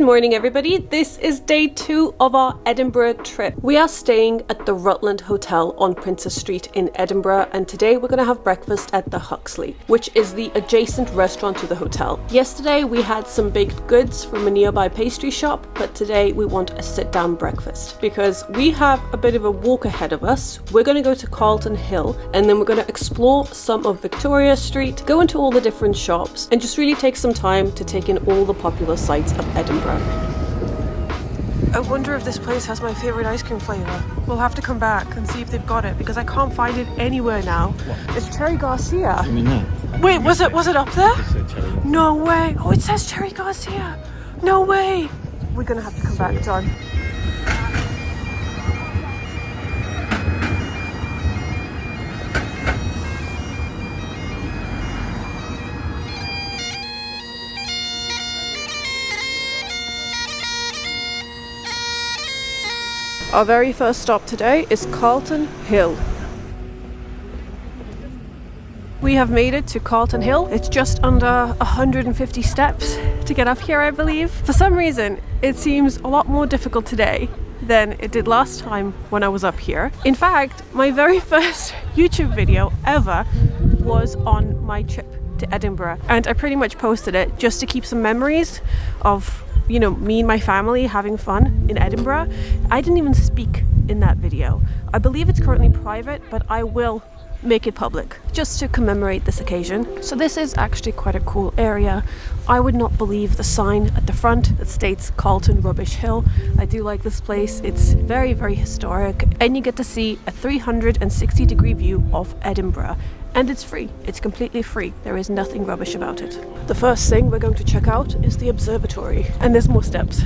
morning everybody, this is day 2 of our Edinburgh trip. We are staying at the Rutland Hotel on Princess Street in Edinburgh, and today we're going to have breakfast at the Huxley, which is the adjacent restaurant to the hotel. Yesterday we had some baked goods from a nearby pastry shop, but today we want a sit-down breakfast because we have a bit of a walk ahead of us. We're going to go to Calton Hill and then we're going to explore some of Victoria Street, go into all the different shops and just really take some time to take in all the popular sights of Edinburgh. I wonder if this place has my favourite ice cream flavour. We'll have to come back and see if they've got it because I can't find it anywhere now. What? It's Cherry Garcia. You mean that? Wait, was it up there? No way. Oh, it says Cherry Garcia. No way. We're gonna have to come back, John. Our very first stop today is Calton Hill. We have made it to Calton Hill. It's just under 150 steps to get up here, I believe. For some reason, it seems a lot more difficult today than it did last time when I was up here. In fact, my very first YouTube video ever was on my trip to Edinburgh, and I pretty much posted it just to keep some memories of me and my family having fun in Edinburgh. I didn't even speak in that video. I believe it's currently private, but I will make it public just to commemorate this occasion. So this is actually quite a cool area. I would not believe the sign at the front that states Calton Rubbish Hill. I do like this place. It's very, very historic, and you get to see a 360-degree view of Edinburgh. And it's free. It's completely free. There is nothing rubbish about it. The first thing we're going to check out is the observatory. And there's more steps.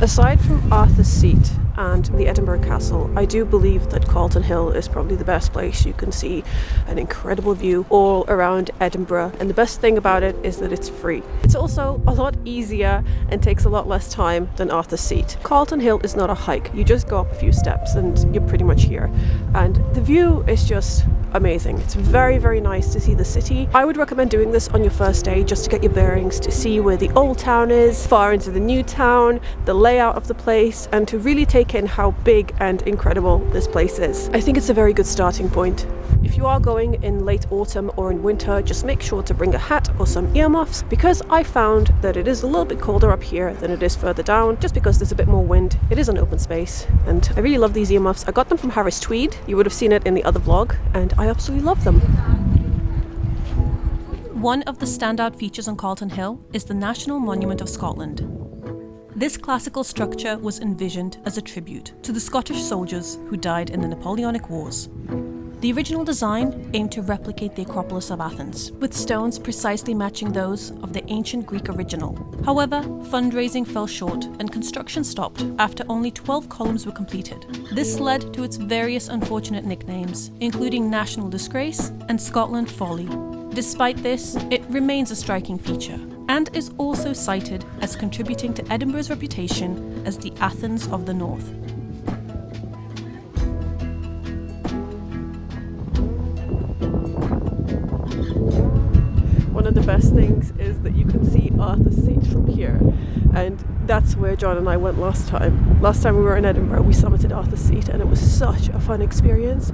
Aside from Arthur's Seat and the Edinburgh Castle, I do believe that Calton Hill is probably the best place. You can see an incredible view all around Edinburgh, and the best thing about it is that it's free. It's also a lot easier and takes a lot less time than Arthur's Seat. Calton Hill is not a hike. You just go up a few steps and you're pretty much here. And the view is just amazing. It's very, very nice to see the city. I would recommend doing this on your first day just to get your bearings, to see where the old town is, far into the new town, the layout of the place, and to really take in how big and incredible this place is. I think it's a very good starting point. If you are going in late autumn or in winter, just make sure to bring a hat or some earmuffs, because I found that it is a little bit colder up here than it is further down, just because there's a bit more wind. It is an open space, and I really love these earmuffs. I got them from Harris Tweed. You would have seen it in the other vlog, and I absolutely love them. One of the standout features on Calton Hill is the National Monument of Scotland. This classical structure was envisioned as a tribute to the Scottish soldiers who died in the Napoleonic Wars. The original design aimed to replicate the Acropolis of Athens, with stones precisely matching those of the ancient Greek original. However, fundraising fell short and construction stopped after only 12 columns were completed. This led to its various unfortunate nicknames, including National Disgrace and Scotland Folly. Despite this, it remains a striking feature, and is also cited as contributing to Edinburgh's reputation as the Athens of the North. One of the best things is that you can see Arthur's Seat from here, and that's where John and I went last time. Last time we were in Edinburgh, we summited Arthur's Seat, and it was such a fun experience.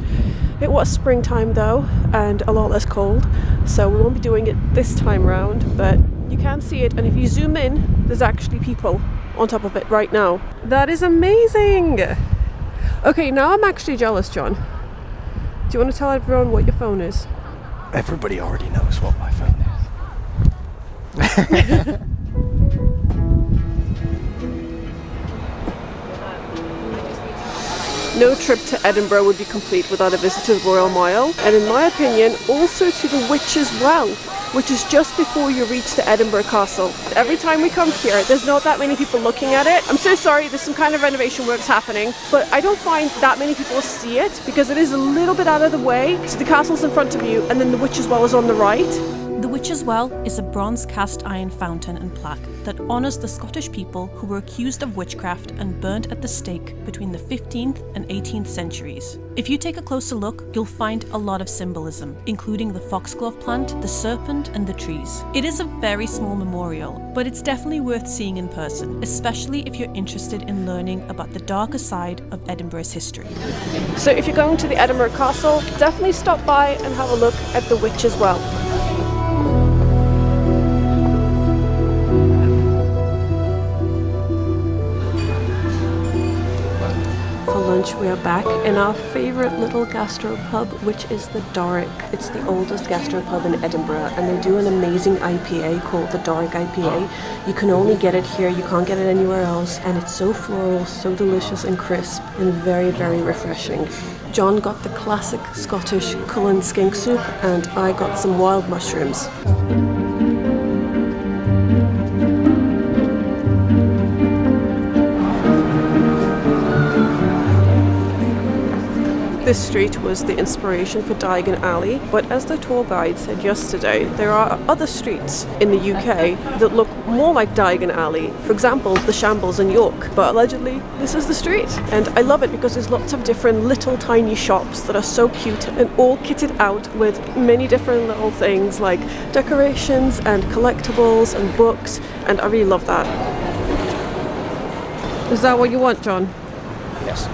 It was springtime though, and a lot less cold, so we won't be doing it this time round, but you can see it, and if you zoom in, there's actually people on top of it right now. That is amazing! Okay, now I'm actually jealous, John. Do you want to tell everyone what your phone is? Everybody already knows what my phone is. No trip to Edinburgh would be complete without a visit to the Royal Mile, and in my opinion, also to the Witch's Well, which is just before you reach the Edinburgh Castle. Every time we come here, there's not that many people looking at it. I'm so sorry, there's some kind of renovation works happening, but I don't find that many people see it because it is a little bit out of the way. So the castle's in front of you, and then the Witch's Well is on the right. The Witch's Well is a bronze cast iron fountain and plaque that honours the Scottish people who were accused of witchcraft and burnt at the stake between the 15th and 18th centuries. If you take a closer look, you'll find a lot of symbolism, including the foxglove plant, the serpent and the trees. It is a very small memorial, but it's definitely worth seeing in person, especially if you're interested in learning about the darker side of Edinburgh's history. So if you're going to the Edinburgh Castle, definitely stop by and have a look at the Witch's Well. Lunch, we are back in our favourite little gastro pub, which is the Doric. It's the oldest gastro pub in Edinburgh, and they do an amazing IPA called the Doric IPA. You can only get it here, you can't get it anywhere else, and it's so floral, so delicious and crisp, and very, very refreshing. John got the classic Scottish Cullen skink soup, and I got some wild mushrooms. This street was the inspiration for Diagon Alley, but as the tour guide said yesterday, there are other streets in the UK that look more like Diagon Alley. For example, the Shambles in York, but allegedly this is the street. And I love it because there's lots of different little tiny shops that are so cute and all kitted out with many different little things like decorations and collectibles and books, and I really love that. Is that what you want, John? Yes.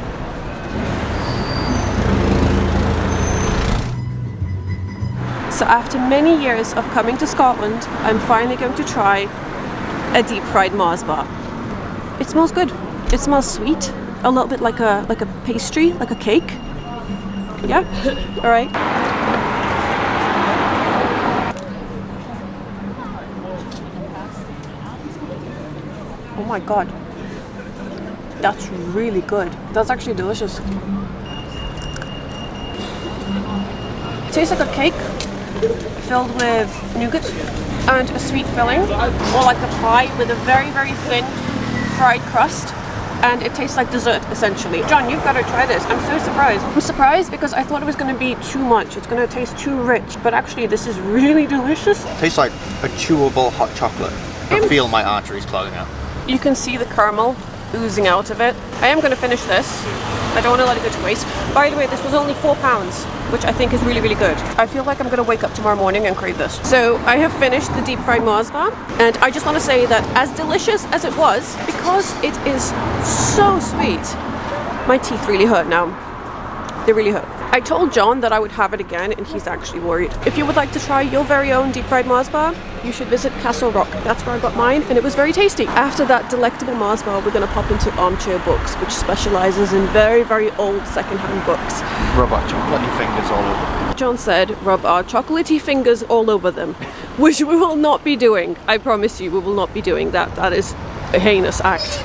So after many years of coming to Scotland, I'm finally going to try a deep fried Mars bar. It smells good. It smells sweet, a little bit like a pastry, like a cake. Yeah? All right. Oh my god. That's really good. That's actually delicious. It tastes like a cake filled with nougat and a sweet filling, or like a pie with a very, very thin fried crust, and it tastes like dessert essentially. John, you've got to try this. I'm so surprised. I'm surprised because I thought it was going to be too much. It's going to taste too rich, but actually this is really delicious. Tastes like a chewable hot chocolate. I feel my arteries clogging up. You can see the caramel oozing out of it. I am going to finish this. I don't want to let it go to waste. By the way, this was only £4, which I think is really, really good. I feel like I'm going to wake up tomorrow morning and crave this. So I have finished the deep fried Mars bar, and I just want to say that as delicious as it was, because it is so sweet, my teeth really hurt now. They really hurt. I told John that I would have it again, and he's actually worried. If you would like to try your very own deep fried Mars bar, you should visit Castle Rock. That's where I got mine, and it was very tasty. After that delectable Mars bar, we're going to pop into Armchair Books, which specialises in very, very old second-hand books. Rub our chocolatey fingers all over. John said, rub our chocolatey fingers all over them, which we will not be doing. I promise you, we will not be doing that. That is a heinous act.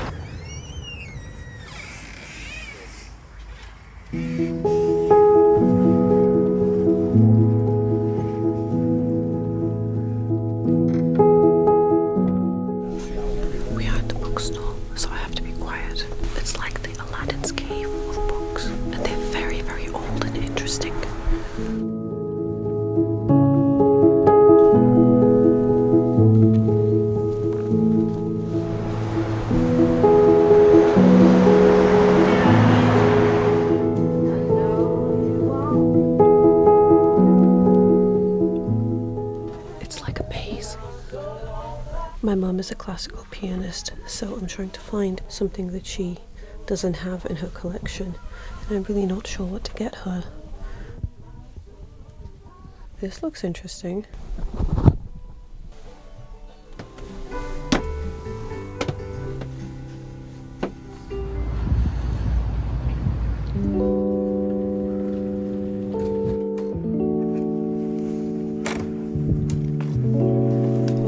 My mum is a classical pianist, so I'm trying to find something that she doesn't have in her collection, and I'm really not sure what to get her. This looks interesting.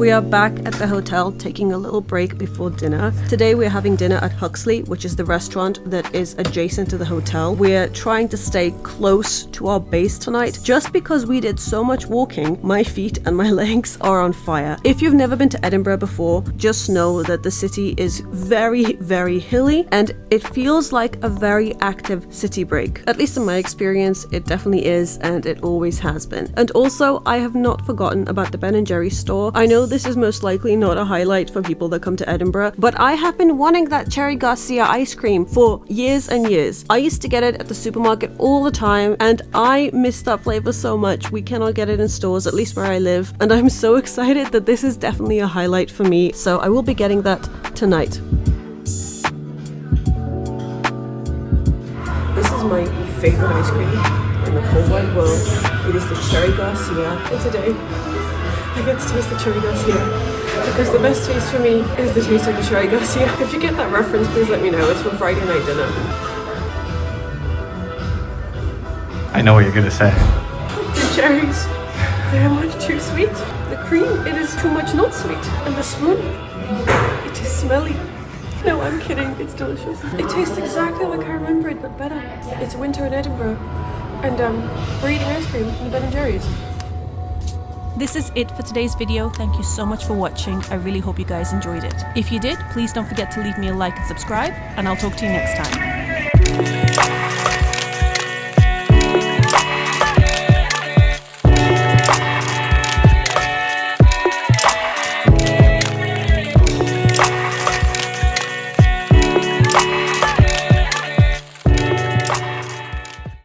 We are back at the hotel taking a little break before dinner. Today we're having dinner at Huxley, which is the restaurant that is adjacent to the hotel. We're trying to stay close to our base tonight. Just because we did so much walking, my feet and my legs are on fire. If you've never been to Edinburgh before, just know that the city is very, very hilly and it feels like a very active city break. At least in my experience, it definitely is, and it always has been. And also, I have not forgotten about the Ben & Jerry's store. I know this is most likely not a highlight for people that come to Edinburgh, but I have been wanting that Cherry Garcia ice cream for years and years. I used to get it at the supermarket all the time, and I miss that flavor so much. We cannot get it in stores, at least where I live, and I'm so excited that this is definitely a highlight for me, so I will be getting that tonight. This is my favorite ice cream in the whole wide world. It is the Cherry Garcia, and today I get to taste the Cherry Garcia because the best taste for me is the taste of the Cherry Garcia. If you get that reference, please let me know. It's from Friday night dinner. I know what you're gonna say. The cherries, they're much too sweet. The cream, it is too much not sweet. And the spoon, it is smelly. No, I'm kidding, it's delicious. It tastes exactly like I remember it, but better. It's winter in Edinburgh, and we're eating ice cream in the Ben & Jerry's. This is it for today's video. Thank you so much for watching. I really hope you guys enjoyed it. If you did, please don't forget to leave me a like and subscribe, and I'll talk to you next time.